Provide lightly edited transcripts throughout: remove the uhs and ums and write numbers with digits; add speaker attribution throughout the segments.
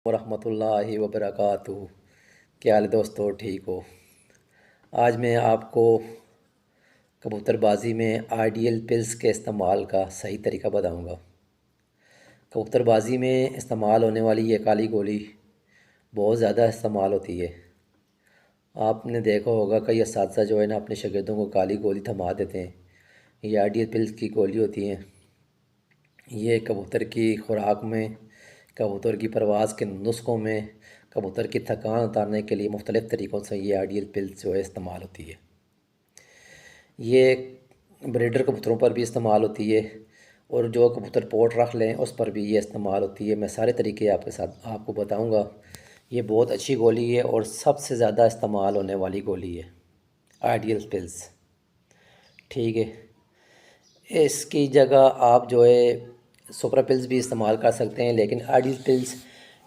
Speaker 1: वरहमतुल्लाहि वबरकातुहू। क्या हाल है दोस्तों, ठीक हो? आज मैं आपको कबूतरबाजी में आइडियल पिल्स के इस्तेमाल का सही तरीका बताऊंगा। कबूतरबाजी में इस्तेमाल होने वाली ये काली गोली बहुत ज़्यादा इस्तेमाल होती है। आपने देखा होगा कई असातिज़ा जो है ना अपने शागिर्दों को काली गोली थमा देते हैं। ये आइडियल पिल्स की गोली होती हैं। ये कबूतर की खुराक में, कबूतर की परवाज़ के नुस्ख़ों में, कबूतर की थकान उतारने के लिए मुख्तलिफ़ तरीक़ों से ये आइडियल पिल्स जो है इस्तेमाल होती है। ये ब्रीडर कबूतरों पर भी इस्तेमाल होती है और जो कबूतर पोट रख लें उस पर भी ये इस्तेमाल होती है। मैं सारे तरीके आपके साथ आपको बताऊंगा। ये बहुत अच्छी गोली है और सबसे ज़्यादा इस्तेमाल होने वाली गोली है आइडियल पिल्स। ठीक है, इसकी जगह आप जो है सुपरा पिल्स भी इस्तेमाल कर सकते हैं, लेकिन आइडियल पिल्स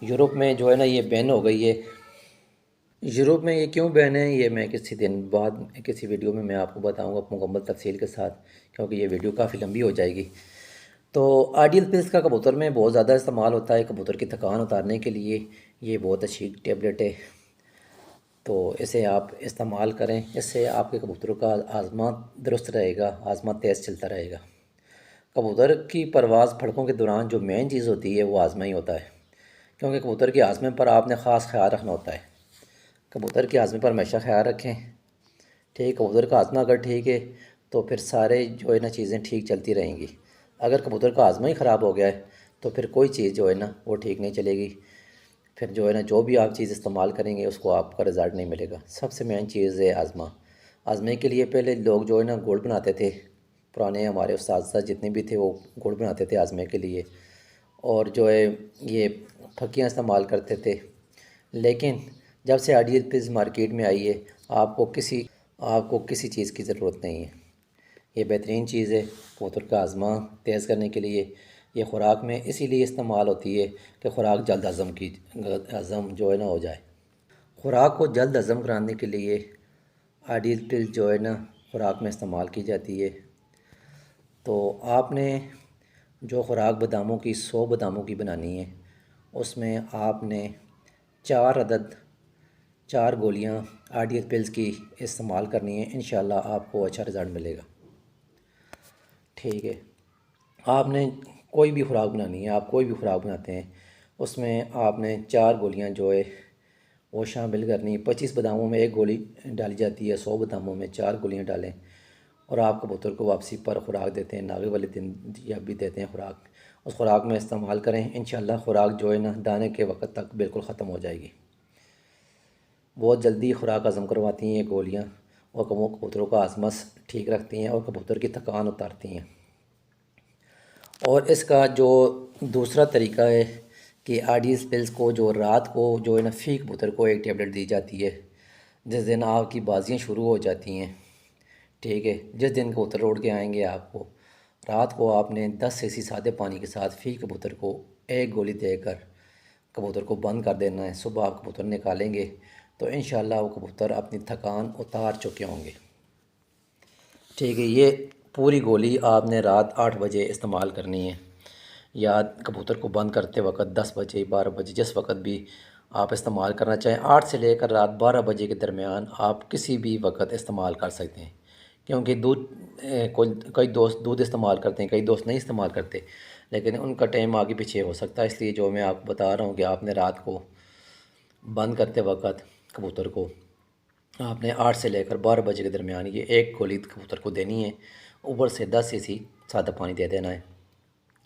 Speaker 1: यूरोप में जो है ना ये बैन हो गई है। यूरोप में ये क्यों बैन है ये मैं किसी दिन बाद किसी वीडियो में मैं आपको बताऊंगा मुकम्मल तफसील के साथ, क्योंकि ये वीडियो काफ़ी लंबी हो जाएगी। तो आइडियल पिल्स का कबूतर में बहुत ज़्यादा इस्तेमाल होता है कबूतर की थकान उतारने के लिए। ये बहुत अच्छी टेबलेट है, तो इसे आप इस्तेमाल करें। इससे आपके कबूतरों का आज़मा दुरुस्त रहेगा, आज़मा तेज़ चलता रहेगा। कबूतर की परवाज़ फड़कों के दौरान जो मेन चीज़ होती है वो आज़मा ही होता है, क्योंकि कबूतर के आज़मे पर आपने ख़ास ख्याल रखना होता है। कबूतर के आज़मे पर हमेशा ख्याल रखें। ठीक, कबूतर का आज़मा अगर ठीक है तो फिर सारे जो है ना चीज़ें ठीक चलती रहेंगी। अगर कबूतर का आज़मा ही ख़राब हो गया है तो फिर कोई चीज़ जो है ना वो ठीक नहीं चलेगी। फिर जो है ना जो भी आप चीज़ इस्तेमाल करेंगे उसको आपका रिज़ल्ट नहीं मिलेगा। सबसे मेन चीज़ है आज़मा। आज़मे के लिए पहले लोग जो है ना गुड़ बनाते थे। पुराने हमारे उस्ताद जितने भी थे वो गुड़ बनाते थे आज़मे के लिए, और जो है ये फक्कियाँ इस्तेमाल करते थे। लेकिन जब से आइडियल पिल्स मार्केट में आई है आपको किसी चीज़ की ज़रूरत नहीं है। ये बेहतरीन चीज़ है कबूतर का आज़मा तेज़ करने के लिए। ये ख़ुराक में इसीलिए इस्तेमाल होती है कि ख़ुराक जल्द हज़म जो है ना हो जाए। ख़ुराक को जल्द हज़म कराने के लिए आइडियल पिल्स जो है ना ख़ुराक में इस्तेमाल की जाती है। तो आपने जो ख़ुराक बादामों की 100 बादामों की बनानी है, उसमें आपने 4 अदद 4 गोलियां आइडियल पिल्स की इस्तेमाल करनी है। इंशाल्लाह आपको अच्छा रिज़ल्ट मिलेगा। ठीक है, आपने कोई भी खुराक बनानी है, आप कोई भी खुराक बनाते हैं उसमें आपने 4 गोलियां जो है वो शामिल करनी है। 25 बादामों में 1 गोली डाली जाती है, 100 बादामों में 4 गोलियां डालें और आप कबूतर को वापसी पर खुराक देते हैं, नागे वाले दिन या भी देते हैं खुराक, उस खुराक में इस्तेमाल करें। इंशाल्लाह खुराक जो है ना दाने के वक्त तक बिल्कुल ख़त्म हो जाएगी। बहुत जल्दी खुराक हज़म करवाती हैं ये गोलियाँ, और कबूतरों का आज़मस ठीक रखती हैं और कबूतर की थकान उतारती हैं। और इसका जो दूसरा तरीका है कि आइडियल पिल्स को जो रात को जो है ना फ़ी कबूतर को एक टेबलेट दी जाती है जिस दिन आपकी बाजियाँ शुरू हो जाती हैं। ठीक है, जिस दिन कबूतर उड़ के आएंगे आपको रात को आपने 10 सीसी सादे पानी के साथ फ़ी कबूतर को 1 गोली देकर कबूतर को बंद कर देना है। सुबह आप कबूतर निकालेंगे तो इंशाल्लाह वो कबूतर अपनी थकान उतार चुके होंगे। ठीक है, ये पूरी गोली आपने रात 8 बजे इस्तेमाल करनी है, या कबूतर को बंद करते वक्त 10 बजे 12 बजे जिस वक्त भी आप इस्तेमाल करना चाहें। 8 से लेकर रात 12 बजे के दरमियान आप किसी भी वक्त इस्तेमाल कर सकते हैं, क्योंकि दूध कई दोस्त दूध इस्तेमाल करते हैं, कई दोस्त नहीं इस्तेमाल करते, लेकिन उनका टाइम आगे पीछे हो सकता है। इसलिए जो मैं आपको बता रहा हूँ कि आपने रात को बंद करते वक्त कबूतर को आपने 8 से लेकर 12 बजे के दरमियान ये 1 गोली कबूतर को देनी है। ऊपर से 10 सीसी सादा पानी दे देना है।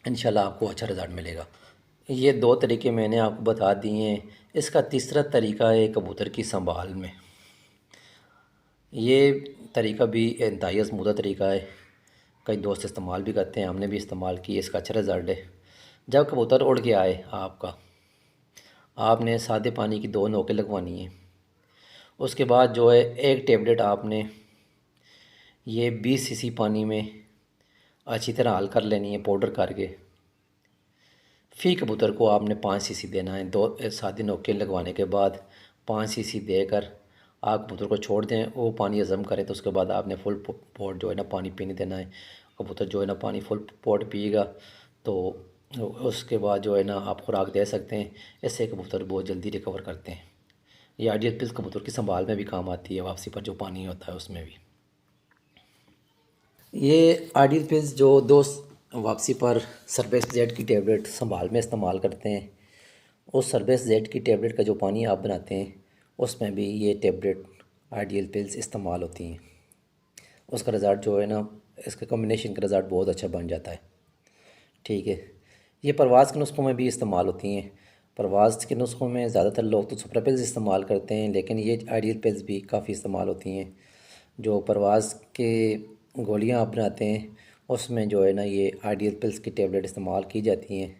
Speaker 1: इंशाल्लाह आपको अच्छा रिज़ल्ट मिलेगा। ये 2 तरीके मैंने आपको बता दिए हैं। इसका तीसरा तरीका है कबूतर की संभाल में। ये तरीका भी इंतहाई आज़मूदा तरीका है, कई दोस्त इस्तेमाल भी करते हैं, हमने भी इस्तेमाल किया, इसका अच्छा रिज़ल्ट है। जब कबूतर उड़ के आए आपने सादे पानी की 2 नोकें लगवानी है। उसके बाद जो है 1 टेबलेट आपने ये 20 सीसी पानी में अच्छी तरह हल कर लेनी है पाउडर करके। फ़ी कबूतर को आपने 5 सीसी देना है। 2 सादे नोके लगवाने के बाद 5 सीसी देकर आप कबूतर को छोड़ दें, वो पानी हज़म करें तो उसके बाद आपने फुल पॉट जो है ना पानी पीने देना है। कबूतर जो है ना पानी फुल पॉट पिएगा तो उसके बाद जो है ना आप खुराक दे सकते हैं। इससे कबूतर बहुत जल्दी रिकवर करते हैं। ये आइडियल पिल्स कबूतर की संभाल में भी काम आती है, वापसी पर जो पानी होता है उसमें भी। ये आइडियल पिल्स जो दोस्त वापसी पर सर्वेस जेड की टेबलेट संभाल में इस्तेमाल करते हैं, उस सर्वेस जेड की टेबलेट का जो पानी आप बनाते हैं उसमें भी ये टेबलेट आइडियल पिल्स इस्तेमाल होती हैं। उसका रिज़ल्ट जो है ना, इसका कॉम्बिनेशन का रिज़ल्ट बहुत अच्छा बन जाता है। ठीक है। ये परवाज़ के नुस्खों में भी इस्तेमाल होती हैं। परवाज़ के नुस्खों में ज़्यादातर लोग तो सुप्रा पिल्स इस्तेमाल करते हैं, लेकिन ये आइडियल पिल्स भी काफ़ी इस्तेमाल होती हैं। जो परवाज़ के गोलियां आप बनाते हैं उसमें जो है ना ये आइडियल पिल्स की टेबलेट इस्तेमाल की जाती हैं।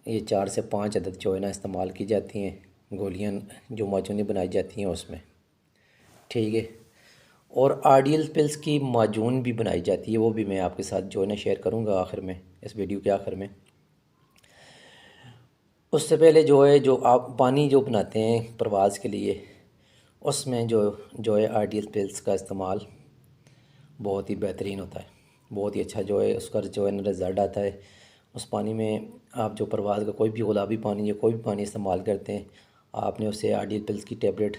Speaker 1: ये 4 से 5 अदद जो है ना इस्तेमाल की जाती हैं गोलियां, जो माजूनी बनाई जाती हैं उसमें। ठीक है। और आइडियल पिल्स की माजून भी बनाई जाती है, वो भी मैं आपके साथ जो है ना शेयर करूँगा आखिर में, इस वीडियो के आखिर में। उससे पहले जो है, जो आप पानी जो बनाते हैं प्रवास के लिए, उसमें जो है आइडियल पिल्स का इस्तेमाल बहुत ही बेहतरीन होता है। बहुत ही अच्छा जो है उसका जो है ना रिज़ल्ट आता है। उस पानी में आप जो प्रवास का कोई भी गुलाबी पानी या कोई भी पानी इस्तेमाल करते हैं, आपने उससे आइडियल पिल्स की टेबलेट,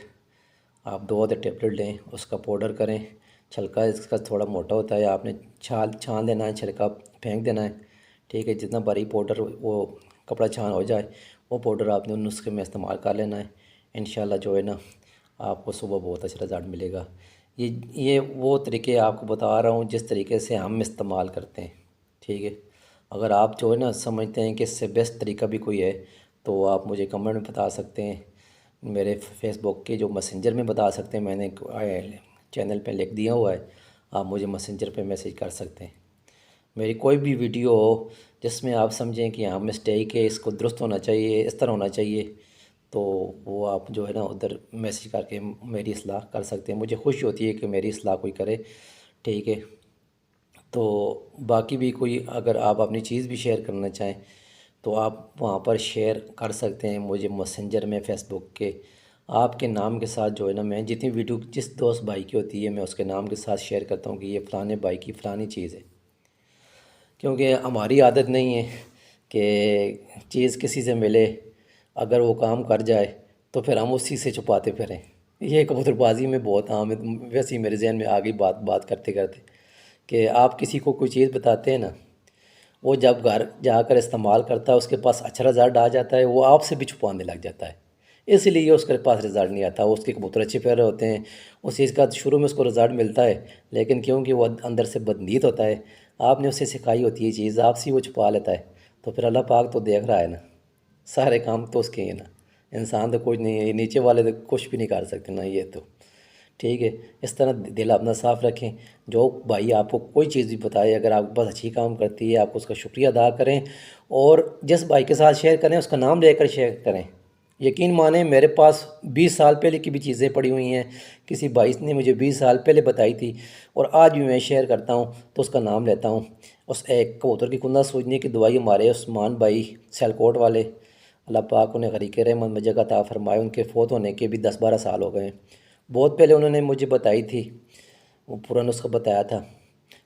Speaker 1: आप 2 टेबलेट लें, उसका पाउडर करें। छिलका इसका थोड़ा मोटा होता है, आपने छान देना है, छिलका फेंक देना है। ठीक है। जितना बारीक पाउडर वो कपड़ा छान हो जाए, वो पाउडर आपने उन नुस्खे में इस्तेमाल कर लेना है। इंशाल्लाह जो है ना आपको सुबह बहुत अच्छा रिज़ल्ट मिलेगा। ये वो तरीके आपको बता रहा हूँ जिस तरीके से हम इस्तेमाल करते हैं। ठीक है। अगर आप जो है ना समझते हैं कि इससे बेस्ट तरीका भी कोई है, तो आप मुझे कमेंट में बता सकते हैं। मेरे फेसबुक के जो मैसेंजर में बता सकते हैं, मैंने चैनल पे लिख दिया हुआ है, आप मुझे मैसेंजर पे मैसेज कर सकते हैं। मेरी कोई भी वीडियो हो जिसमें आप समझें कि हाँ मिस्टेक है, इसको दुरुस्त होना चाहिए, इस तरह होना चाहिए, तो वो आप जो है ना उधर मैसेज करके मेरी इस्लाह कर सकते हैं। मुझे खुशी होती है कि मेरी इस्लाह कोई करे। ठीक है। तो बाकी भी कोई अगर आप अपनी चीज़ भी शेयर करना चाहें तो आप वहाँ पर शेयर कर सकते हैं मुझे मैसेंजर में, फ़ेसबुक के आपके नाम के साथ जो है ना, मैं जितनी वीडियो जिस दोस्त भाई की होती है मैं उसके नाम के साथ शेयर करता हूँ कि ये फ़लाने भाई की फ़लानी चीज़ है। क्योंकि हमारी आदत नहीं है कि चीज़ किसी से मिले, अगर वो काम कर जाए तो फिर हम उसी से छुपाते फिरें। ये कबूतरबाजी में बहुत आम है। वैसे ही मेरे जहन में आ गई बात बात करते करते कि आप किसी को कोई चीज़ बताते हैं ना, वो जब घर जाकर इस्तेमाल करता है उसके पास अच्छा रिज़ल्ट आ जाता है, वो आपसे भी छुपाने लग जाता है। इसलिए उसके पास रिज़ल्ट नहीं आता। उसके कबूतर अच्छे पैर होते हैं, उस चीज़ का शुरू में उसको रिज़ल्ट मिलता है, लेकिन क्योंकि वो अंदर से बदनीत होता है, आपने उसे सिखाई होती है चीज़, आपसे वो छुपा लेता है। तो फिर अल्लाह पाक तो देख रहा है ना, सारे काम तो उसके ही है ना। इंसान तो कुछ नहीं है, नीचे वाले तो कुछ भी नहीं कर सकते ना ये तो। ठीक है। इस तरह दिल अपना साफ़ रखें। जो भाई आपको कोई चीज़ भी बताए, अगर आपके पास अच्छी काम करती है, आप उसका शुक्रिया अदा करें, और जिस भाई के साथ शेयर करें उसका नाम लेकर शेयर करें। यकीन माने मेरे पास 20 साल पहले की भी चीज़ें पड़ी हुई हैं, किसी भाई ने मुझे 20 साल पहले बताई थी, और आज भी मैं शेयर करता हूँ तो उसका नाम लेता हूँ। उस एक कबूतर की कुंदा सूजने की दवाई हमारे उस्मान भाई सियालकोट वाले, अल्लाह पाक उन्हें गरीक़ रहमत में जगह अता फ़रमाए, उनके फ़ौत होने के भी 10-12 साल हो गए हैं। बहुत पहले उन्होंने मुझे बताई थी, वो पूरा नुस्खा बताया था।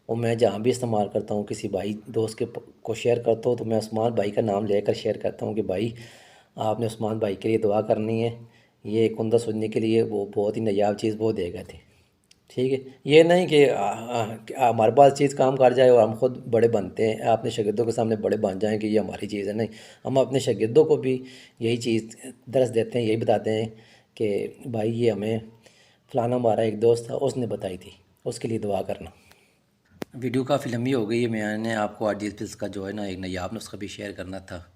Speaker 1: वो मैं जहाँ भी इस्तेमाल करता हूँ, किसी भाई दोस्त के को शेयर करता हूँ तो मैं उस्मान भाई का नाम लेकर शेयर करता हूँ कि भाई आपने उस्मान भाई के लिए दुआ करनी है, ये कुंदा सुनने के लिए वो बहुत ही नायाब चीज़ वो दे गए थे। ठीक है। ये नहीं कि हमारे पास चीज़ काम कर जाए और हम खुद बड़े बनते हैं, अपने शागिर्दों के सामने बड़े बन जाएं कि ये हमारी चीज़ है। नहीं, हम अपने शागिर्दों को भी यही चीज़ दरस देते हैं, यही बताते हैं कि भाई ये हमें फ़लाना हमारा एक दोस्त था उसने बताई थी, उसके लिए दुआ करना। वीडियो काफ़ी लंबी हो गई है। मैंने आपको आइडियल पिल्स का जो है ना एक नायाब नुस्खा भी शेयर करना था।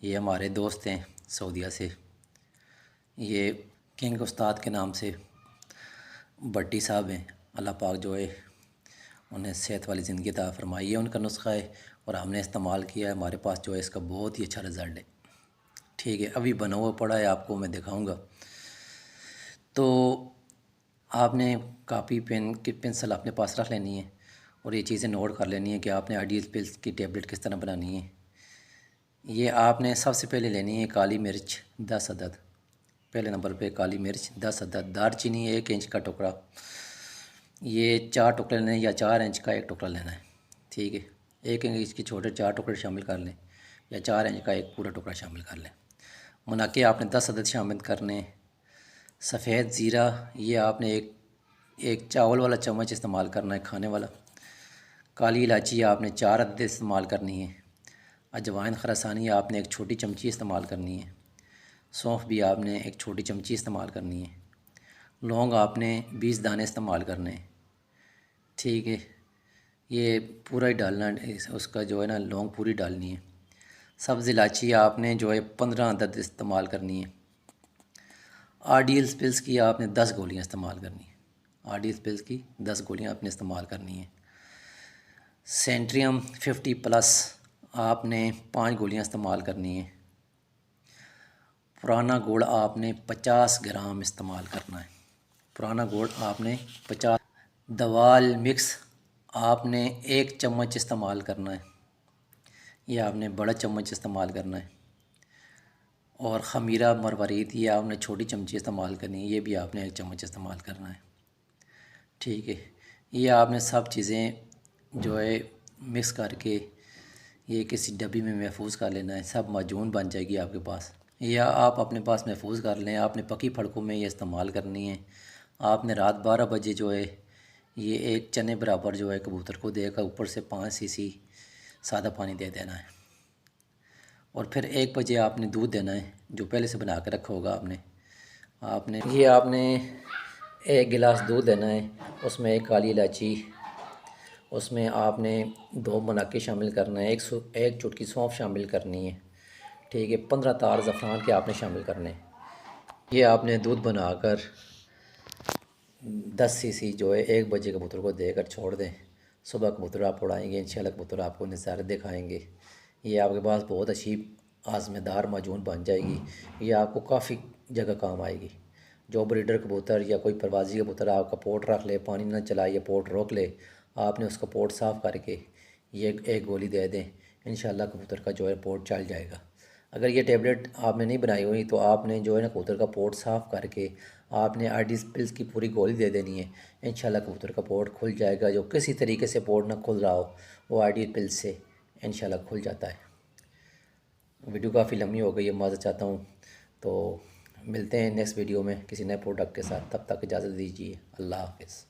Speaker 1: ये हमारे दोस्त हैं सऊदीया से, ये किंग उस्ताद के नाम से भट्टी साहब हैं। अल्लाह पाक जो है उन्हें सेहत वाली ज़िंदगी अता फ़रमाई। ये उनका नुस्खा है और हमने इस्तेमाल किया है, हमारे पास जो है इसका बहुत ही अच्छा रिज़ल्ट है। ठीक है। अभी बना हुआ पड़ा है, आपको मैं दिखाऊंगा। तो आपने कापी पेन की पेंसिल अपने पास रख लेनी है और ये चीज़ें नोट कर लेनी है कि आपने आइडियल पिल्स की टेबलेट किस तरह बनानी है। ये आपने सबसे पहले लेनी है काली मिर्च 10 अदद। पहले नंबर पे काली मिर्च 10 अदद, दारचीनी 1 इंच का टुकड़ा, ये 4 टुकड़े लेने या 4 इंच का एक टुकड़ा लेना है। ठीक है। 1 इंच के छोटे 4 टुकड़े शामिल कर लें। या 4 इंच का एक पूरा टुकड़ा शामिल कर लें। मुनक्के आपने 10 अदद शामिल करने। सफ़ेद ज़ीरा ये आपने एक चावल वाला चम्मच इस्तेमाल करना है, खाने वाला। काली इलायची आपने 4 अदद इस्तेमाल करनी है। अजवाइन खरसानी आपने एक छोटी चमची इस्तेमाल करनी है। सौंफ भी आपने एक छोटी चमची इस्तेमाल करनी है। लौंग आपने 20 दाने इस्तेमाल करने हैं। ठीक है, ये पूरा ही डालना है, उसका जो है ना लौंग पूरी डालनी है। सब्ज़ इलायची आपने जो है 15 अदद इस्तेमाल करनी है। आरडीएल पिल्स की आपने 10 गोलियां इस्तेमाल करनी है। आरडीएल पिल्स की 10 गोलियां आपने इस्तेमाल करनी है। सेंट्रियम 50+ आपने 5 गोलियां इस्तेमाल करनी है। पुराना गुड़ आपने 50 ग्राम इस्तेमाल करना है। पुराना गुड़ आपने 50। दवाल मिक्स आपने 1 चम्मच इस्तेमाल करना है। ये आपने बड़ा चम्मच इस्तेमाल करना है। और ख़मीरा मरवरीत ये आपने छोटी चमची इस्तेमाल करनी है, ये भी आपने 1 चम्मच इस्तेमाल करना है। ठीक है, ये आपने सब चीज़ें जो है मिक्स करके ये किसी डब्बी में महफूज कर लेना है। सब माजून बन जाएगी आपके पास, या आप अपने पास महफूज कर लें। आपने पकी फड़कों में ये इस्तेमाल करनी है। आपने रात 12 बजे जो है ये 1 चने बराबर जो है कबूतर को देकर ऊपर से 5 सीसी सादा पानी दे देना है। और फिर 1 बजे आपने दूध देना है, जो पहले से बना के रखा होगा आपने। आपने 1 गिलास दूध देना है। उसमें 1 काली इलायची, उसमें आपने 2 मुनक्के शामिल करना है, एक चुटकी सौंफ शामिल करनी है। ठीक है, 15 तार ज़फ़रान के आपने शामिल करने हैं। ये आपने दूध बनाकर 10 सीसी जो है 1 बजे कबूतर को देकर छोड़ दें। सुबह कबूतर आप उड़ाएंगे, इंशाल्लाह कबूतर आपको नज़ारे दिखाएंगे। ये आपके पास बहुत अच्छी आज़मेदार माजून बन जाएगी। ये आपको काफ़ी जगह काम आएगी। जो ब्रीडर कबूतर या कोई परवाज़ी कबूतर आपका पोर्ट रख ले, पानी ना चलाए या पोर्ट रोक ले, आपने उसका पोर्ट साफ़ करके ये एक गोली दे दें, इंशाल्लाह कबूतर का जो है पोर्ट चल जाएगा। अगर ये टेबलेट आपने नहीं बनाई हुई तो आपने जो है ना कबूतर का पोर्ट साफ़ करके आपने आरडीएल पिल्स की पूरी गोली दे देनी है। इंशाल्लाह कबूतर का पोर्ट खुल जाएगा। जो किसी तरीके से पोर्ट ना खुल रहा हो वो आरडीएल पिल्स से इंशाल्लाह खुल जाता है। वीडियो काफ़ी लंबी हो गई है, माज़रत चाहता हूँ। तो मिलते हैं नेक्स्ट वीडियो में किसी नए प्रोडक्ट के साथ। तब तक इजाज़त दीजिए। अल्लाह हाफ़िज़।